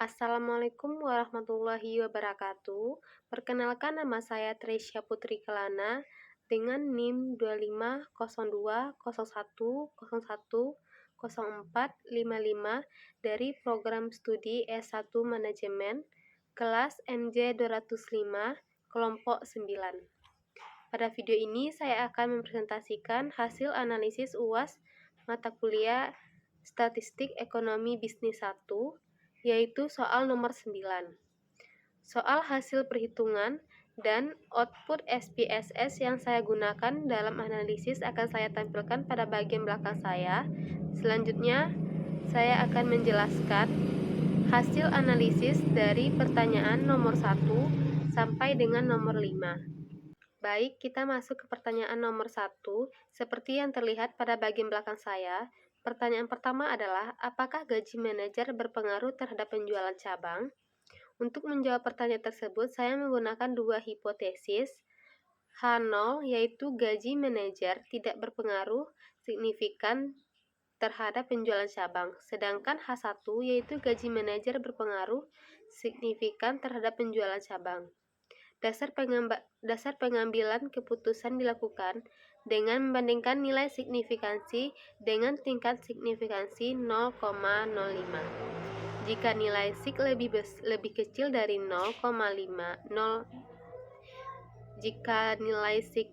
Assalamualaikum warahmatullahi wabarakatuh. Perkenalkan, nama saya Tresya Putri Kelana dengan NIM 250201010455 dari program studi S1 Manajemen kelas MJ 205 kelompok 9. Pada video ini saya akan mempresentasikan hasil analisis UAS mata kuliah Statistik Ekonomi Bisnis 1, yaitu soal nomor 9. Soal hasil perhitungan dan output SPSS yang saya gunakan dalam analisis akan saya tampilkan pada bagian belakang saya. Selanjutnya, saya akan menjelaskan hasil analisis dari pertanyaan nomor 1 sampai dengan nomor 5. Baik, kita masuk ke pertanyaan nomor 1. Seperti yang terlihat pada bagian belakang saya, pertanyaan pertama adalah, apakah gaji manajer berpengaruh terhadap penjualan cabang? Untuk menjawab pertanyaan tersebut, saya menggunakan dua hipotesis. H0, yaitu gaji manajer tidak berpengaruh signifikan terhadap penjualan cabang, sedangkan H1, yaitu gaji manajer berpengaruh signifikan terhadap penjualan cabang. Dasar pengambilan keputusan dilakukan dengan membandingkan nilai signifikansi dengan tingkat signifikansi 0,05. Jika nilai sig lebih kecil dari 0,5, jika nilai sig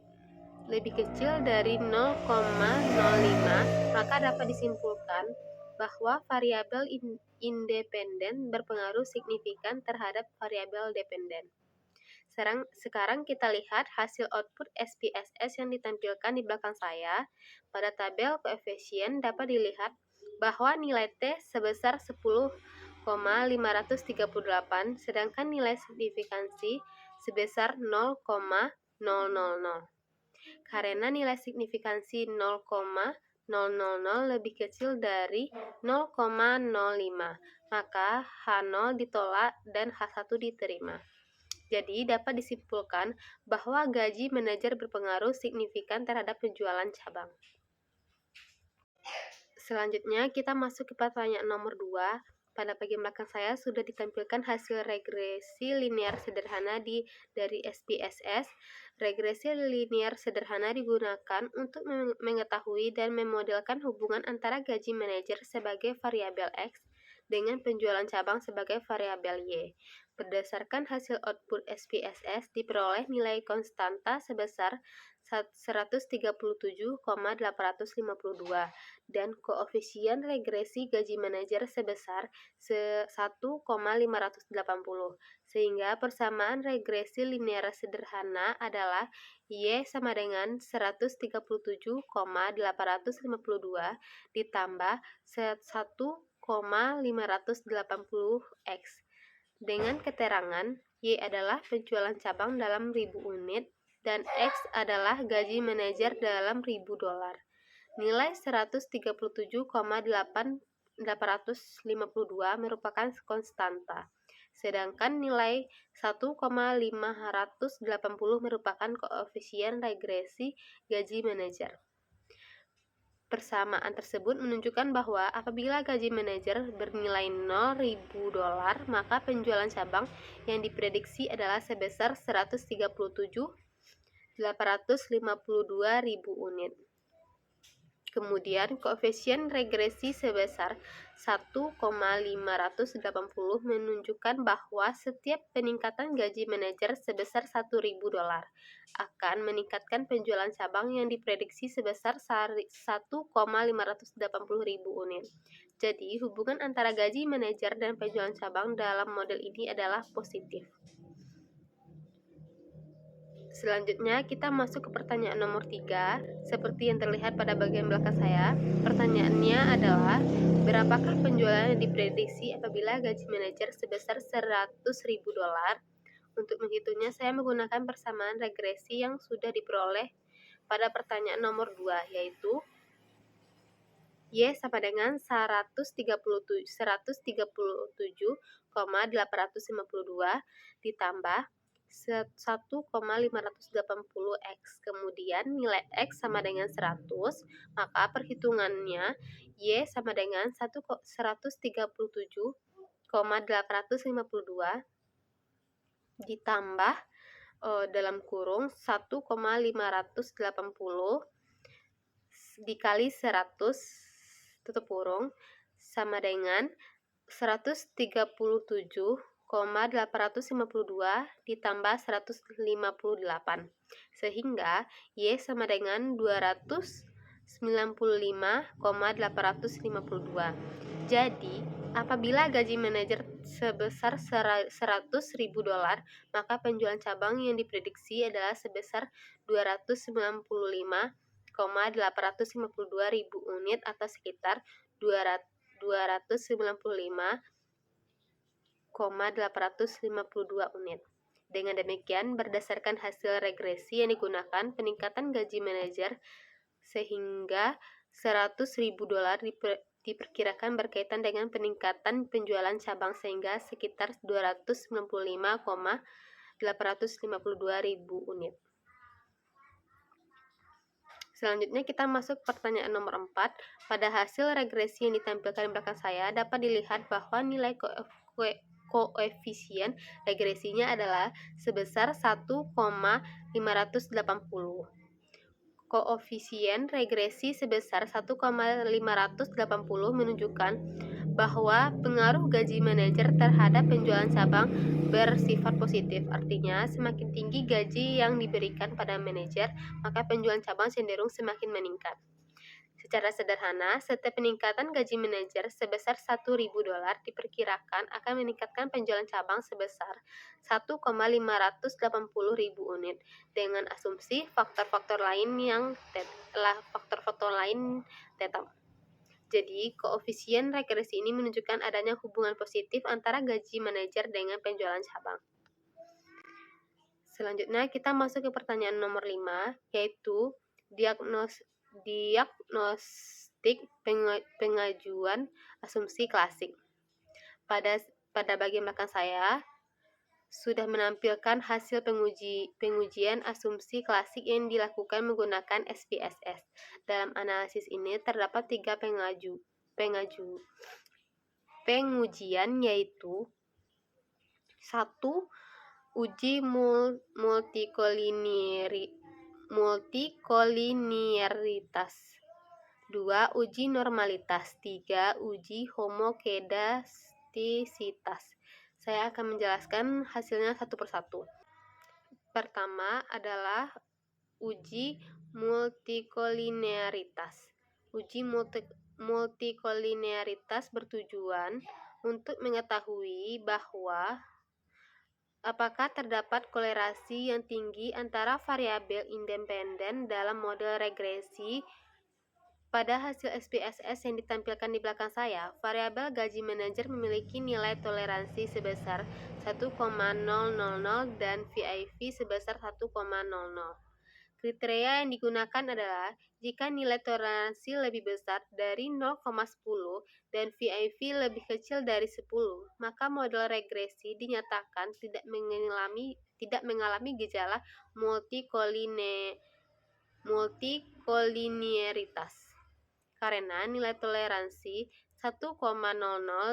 lebih kecil dari 0,05, maka dapat disimpulkan bahwa variabel independen berpengaruh signifikan terhadap variabel dependen. Sekarang kita lihat hasil output SPSS yang ditampilkan di belakang saya. Pada tabel koefisien dapat dilihat bahwa nilai T sebesar 10,538, sedangkan nilai signifikansi sebesar 0,000. Karena nilai signifikansi 0,000 lebih kecil dari 0,05, maka H0 ditolak dan H1 diterima. Jadi, dapat disimpulkan bahwa gaji manajer berpengaruh signifikan terhadap penjualan cabang. Selanjutnya, kita masuk ke pertanyaan nomor 2. Pada bagian belakang saya sudah ditampilkan hasil regresi linear sederhana dari SPSS. Regresi linear sederhana digunakan untuk mengetahui dan memodelkan hubungan antara gaji manajer sebagai variabel X dengan penjualan cabang sebagai variabel Y. Berdasarkan hasil output SPSS, diperoleh nilai konstanta sebesar 137,852 dan koefisien regresi gaji manajer sebesar 1,580, sehingga persamaan regresi linear sederhana adalah Y sama dengan 137,852 ditambah 1,580X. Dengan keterangan, Y adalah penjualan cabang dalam ribu unit dan X adalah gaji manajer dalam $1.000. Nilai 137,852 merupakan konstanta, sedangkan nilai 1,580 merupakan koefisien regresi gaji manajer. Persamaan tersebut menunjukkan bahwa apabila gaji manajer bernilai $0.000, maka penjualan cabang yang diprediksi adalah sebesar 137.852.000 unit. Kemudian, koefisien regresi sebesar 1,580 menunjukkan bahwa setiap peningkatan gaji manajer sebesar $1.000 akan meningkatkan penjualan cabang yang diprediksi sebesar 1,580.000 unit. Jadi, hubungan antara gaji manajer dan penjualan cabang dalam model ini adalah positif. Selanjutnya, kita masuk ke pertanyaan nomor 3. Seperti yang terlihat pada bagian belakang saya, pertanyaannya adalah, berapakah penjualan yang diprediksi apabila gaji manajer sebesar $100.000? Untuk menghitungnya, saya menggunakan persamaan regresi yang sudah diperoleh pada pertanyaan nomor 2, yaitu Y sama dengan 137,852 ditambah 1,580X. Kemudian nilai X sama dengan 100, maka perhitungannya Y sama dengan 137,852 ditambah dalam kurung 1,580 dikali 100 tutup kurung sama dengan 137,852 ditambah 158, sehingga Y sama dengan 295,852. Jadi, apabila gaji manajer sebesar $100.000, maka penjualan cabang yang diprediksi adalah sebesar 295,852 ribu unit atau sekitar 295,852 unit. Dengan demikian, berdasarkan hasil regresi yang digunakan, peningkatan gaji manajer sehingga $100.000 diperkirakan berkaitan dengan peningkatan penjualan cabang sehingga sekitar 295,852 ribu unit. Selanjutnya kita masuk pertanyaan nomor 4. Pada hasil regresi yang ditampilkan di belakang saya dapat dilihat bahwa nilai koefisien regresinya adalah sebesar 1,580. Koefisien regresi sebesar 1,580 menunjukkan bahwa pengaruh gaji manajer terhadap penjualan cabang bersifat positif. Artinya, semakin tinggi gaji yang diberikan pada manajer, maka penjualan cabang cenderung semakin meningkat. Secara sederhana, setiap peningkatan gaji manajer sebesar $1.000 diperkirakan akan meningkatkan penjualan cabang sebesar 1,580 ribu unit dengan asumsi faktor-faktor lain tetap. Jadi, koefisien regresi ini menunjukkan adanya hubungan positif antara gaji manajer dengan penjualan cabang. Selanjutnya, kita masuk ke pertanyaan nomor 5, yaitu diagnostik pengajuan asumsi klasik. Pada bagian belakang saya sudah menampilkan hasil pengujian asumsi klasik yang dilakukan menggunakan SPSS. Dalam analisis ini terdapat 3 pengujian, yaitu 1. Uji multikoliniaritas. 2. Uji normalitas. 3. Uji homokedastisitas. Saya akan menjelaskan hasilnya satu persatu. Pertama adalah uji multikoliniaritas. Uji multikoliniaritas bertujuan untuk mengetahui bahwa apakah terdapat kolerasi yang tinggi antara variabel independen dalam model regresi. Pada hasil SPSS yang ditampilkan di belakang saya, variabel gaji manajer memiliki nilai toleransi sebesar 1,000 dan VIV sebesar 1,00. Kriteria yang digunakan adalah jika nilai toleransi lebih besar dari 0,10 dan VIV lebih kecil dari 10, maka model regresi dinyatakan tidak mengalami gejala multikoliniaritas. Karena nilai toleransi 1,00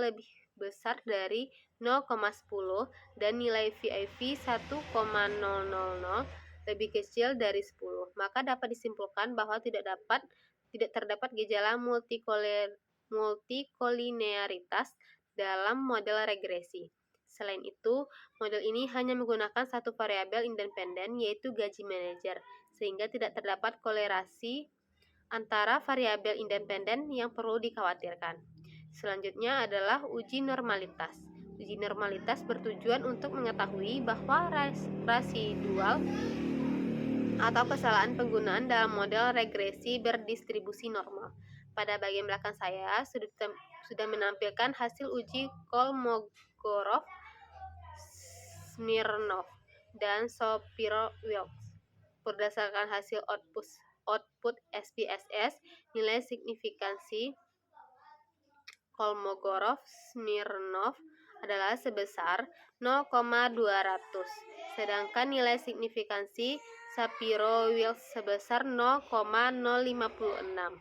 lebih besar dari 0,10 dan nilai VIV 1,000 lebih kecil dari 10, maka dapat disimpulkan bahwa tidak terdapat gejala multikoliniaritas dalam model regresi. Selain itu, model ini hanya menggunakan satu variabel independen, yaitu gaji manajer, sehingga tidak terdapat kolerasi antara variabel independen yang perlu dikhawatirkan. Selanjutnya adalah uji normalitas. Uji normalitas bertujuan untuk mengetahui bahwa residual atau kesalahan penggunaan dalam model regresi berdistribusi normal. Pada bagian belakang saya sudah menampilkan hasil uji Kolmogorov, Smirnov, dan Shapiro-Wilks. Berdasarkan hasil output SPSS, nilai signifikansi Kolmogorov-Smirnov adalah sebesar 0,200, sedangkan nilai signifikansi Shapiro-Wilks sebesar 0,056.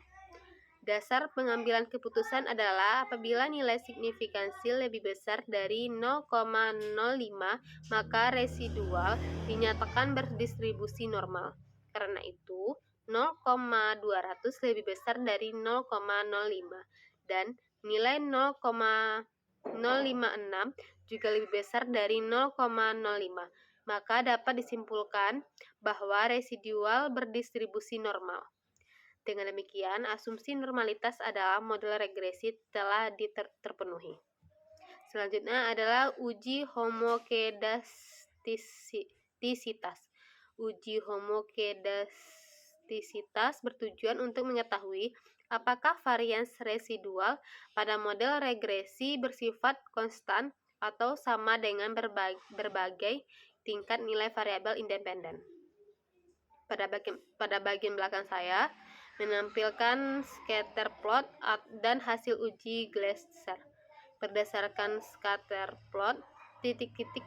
Dasar pengambilan keputusan adalah apabila nilai signifikansi lebih besar dari 0,05, maka residual dinyatakan berdistribusi normal. Karena itu, 0,200 lebih besar dari 0,05 dan nilai 0,056 juga lebih besar dari 0,05. Maka dapat disimpulkan bahwa residual berdistribusi normal. Dengan demikian, asumsi normalitas adalah model regresi telah terpenuhi. Selanjutnya adalah uji homokedastisitas. Uji homokedastisitas bertujuan untuk mengetahui apakah varians residual pada model regresi bersifat konstan atau sama dengan berbagai tingkat nilai variabel independen. Pada bagian belakang saya menampilkan scatter plot dan hasil uji Gleiser. Berdasarkan scatter plot, titik-titik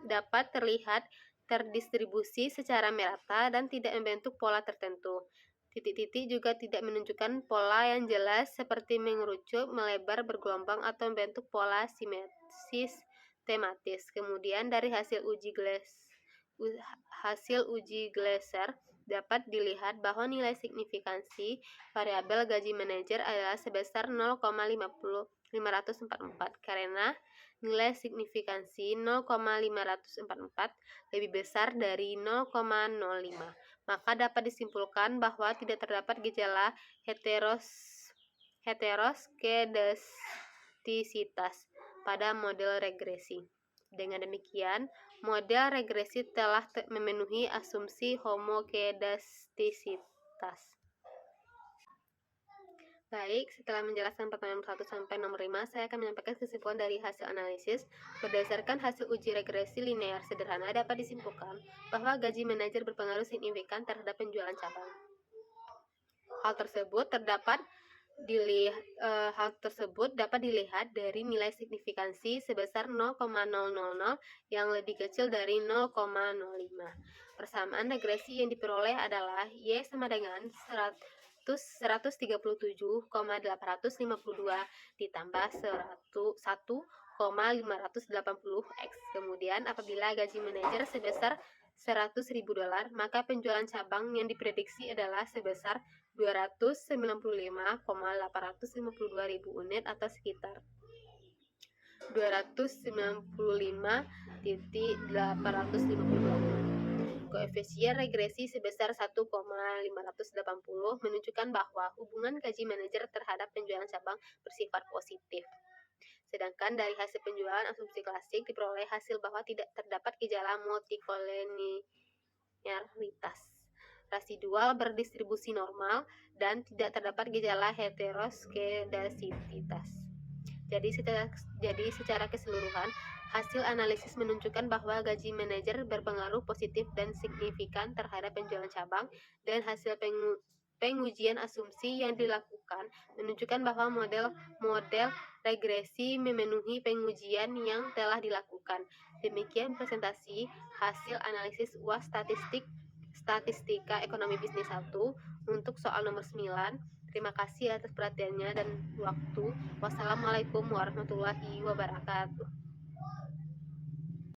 dapat terlihat terdistribusi secara merata dan tidak membentuk pola tertentu. Titik-titik juga tidak menunjukkan pola yang jelas seperti mengerucut, melebar, bergelombang, atau membentuk pola sistematis. Kemudian dari hasil uji Gleiser dapat dilihat bahwa nilai signifikansi variabel gaji manajer adalah sebesar 0,544 karena nilai signifikansi 0,544 lebih besar dari 0,05. Maka dapat disimpulkan bahwa tidak terdapat gejala heteroskedastisitas pada model regresi. Dengan demikian, model regresi telah memenuhi asumsi homokedastisitas. Baik, setelah menjelaskan pertanyaan 1 sampai nomor 5, saya akan menyampaikan kesimpulan dari hasil analisis. Berdasarkan hasil uji regresi linear sederhana, dapat disimpulkan bahwa gaji manajer berpengaruh signifikan terhadap penjualan cabang. Hal tersebut dapat dilihat dari nilai signifikansi sebesar 0,000 yang lebih kecil dari 0,05. Persamaan regresi yang diperoleh adalah Y sama dengan 137,852 ditambah 1,580 X. Kemudian apabila gaji manajer sebesar $100.000, maka penjualan cabang yang diprediksi adalah sebesar 295,852.000 unit atau sekitar 295.852. Koefisien regresi sebesar 1,580 menunjukkan bahwa hubungan gaji manajer terhadap penjualan cabang bersifat positif. Sedangkan dari hasil penjualan asumsi klasik diperoleh hasil bahwa tidak terdapat gejala multikolenialitas, residual berdistribusi normal, dan tidak terdapat gejala heteroskedastisitas. Jadi secara keseluruhan, hasil analisis menunjukkan bahwa gaji manajer berpengaruh positif dan signifikan terhadap penjualan cabang, dan hasil pengujian asumsi yang dilakukan menunjukkan bahwa model regresi memenuhi pengujian yang telah dilakukan. Demikian presentasi hasil analisis UAS Statistika Ekonomi Bisnis 1 untuk soal nomor 9. Terima kasih atas perhatiannya dan waktu. Wassalamualaikum warahmatullahi wabarakatuh.